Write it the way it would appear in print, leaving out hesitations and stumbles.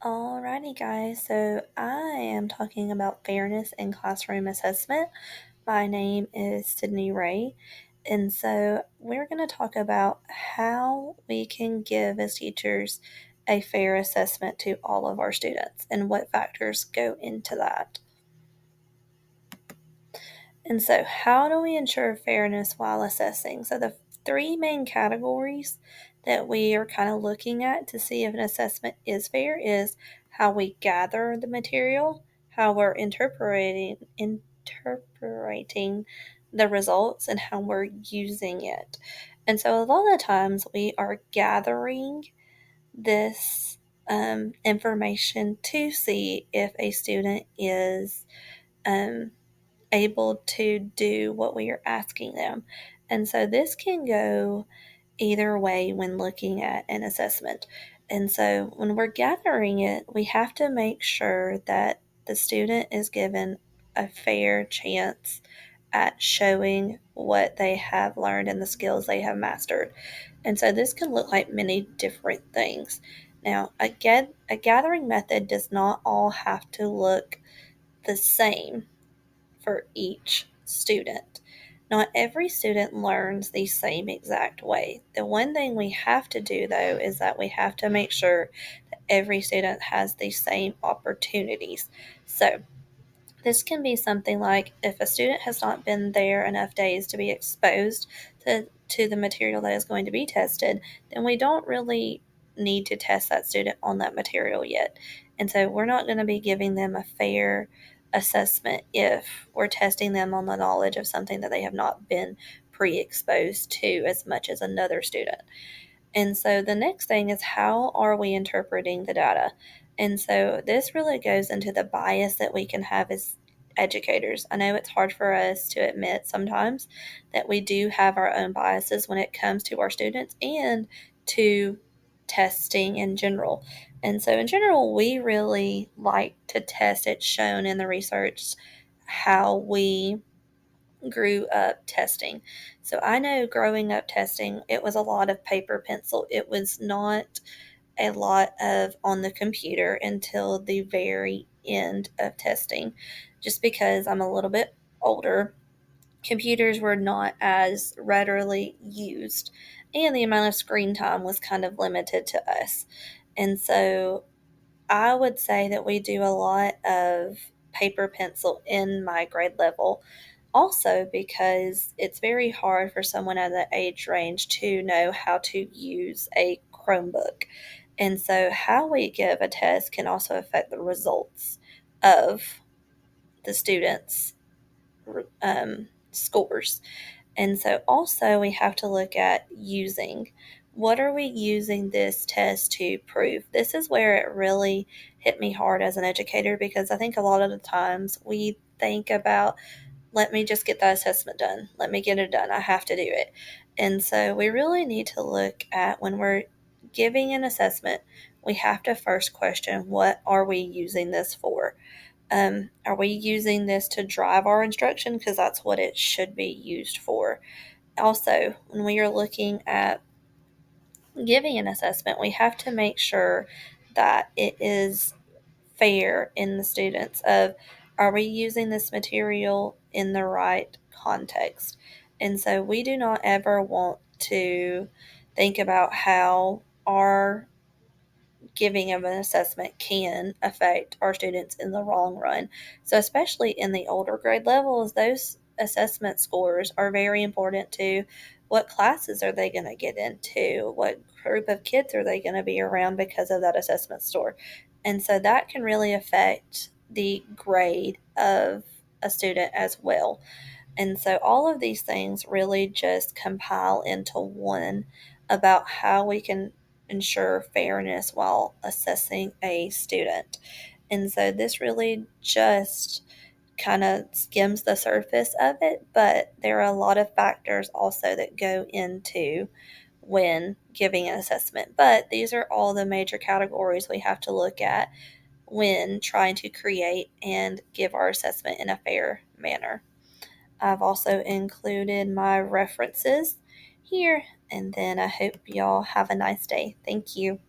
Alrighty, guys. So I am talking about fairness in classroom assessment. My name is Sydney Ray, and so we're going to talk about how we can give as teachers a fair assessment to all of our students and what factors go into that. And so, how do we ensure fairness while assessing? So, the three main categories that we are kind of looking at to see if an assessment is fair is how we gather the material, how we're interpreting the results, and how we're using it. And so, a lot of times we are gathering this information to see if a student is um, able to do what we are asking them. And so this can go either way when looking at an assessment. And so when we're gathering it, we have to make sure that the student is given a fair chance at showing what they have learned and the skills they have mastered. And so this can look like many different things. Now, again, a gathering method does not all have to look the same for each student. Not every student learns the same exact way. The one thing we have to do, though, is that we have to make sure that every student has the same opportunities. So, this can be something like if a student has not been there enough days to be exposed to the material that is going to be tested, then we don't really need to test that student on that material yet. And so we're not going to be giving them a fair assessment if we're testing them on the knowledge of something that they have not been pre exposed to as much as another student. And so the next thing is how are we interpreting the data? And so this really goes into the bias that we can have as educators. I know it's hard for us to admit sometimes that we do have our own biases when it comes to our students and to testing in general. And so, in general, we really like to test. It's shown in the research how we grew up testing. So I know growing up testing, it was a lot of paper pencil. It was not a lot of on the computer until the very end of testing. Just because I'm a little bit older, computers were not as readily used, and the amount of screen time was kind of limited to us. And so I would say that we do a lot of paper pencil in my grade level. Also, because it's very hard for someone at that age range to know how to use a Chromebook. And so, how we give a test can also affect the results of the students' scores. And so also we have to look at using. What are we using this test to prove? This is where it really hit me hard as an educator because I think a lot of the times we think about, let me just get that assessment done. Let me get it done. I have to do it. And so we really need to look at when we're giving an assessment, we have to first question what are we using this for? Are we using this to drive our instruction? Because that's what it should be used for. Also, when we are looking at giving an assessment, we have to make sure that it is fair in the students of are we using this material in the right context? And so we do not ever want to think about how our giving of an assessment can affect our students in the long run. So, especially in the older grade levels, those assessment scores are very important to what classes are they going to get into, what group of kids are they going to be around because of that assessment score. And so that can really affect the grade of a student as well. And so all of these things really just compile into one about how we can ensure fairness while assessing a student. And so this really just kind of skims the surface of it, but there are a lot of factors also that go into when giving an assessment. But these are all the major categories we have to look at when trying to create and give our assessment in a fair manner. I've also included my references here, and then I hope y'all have a nice day. Thank you.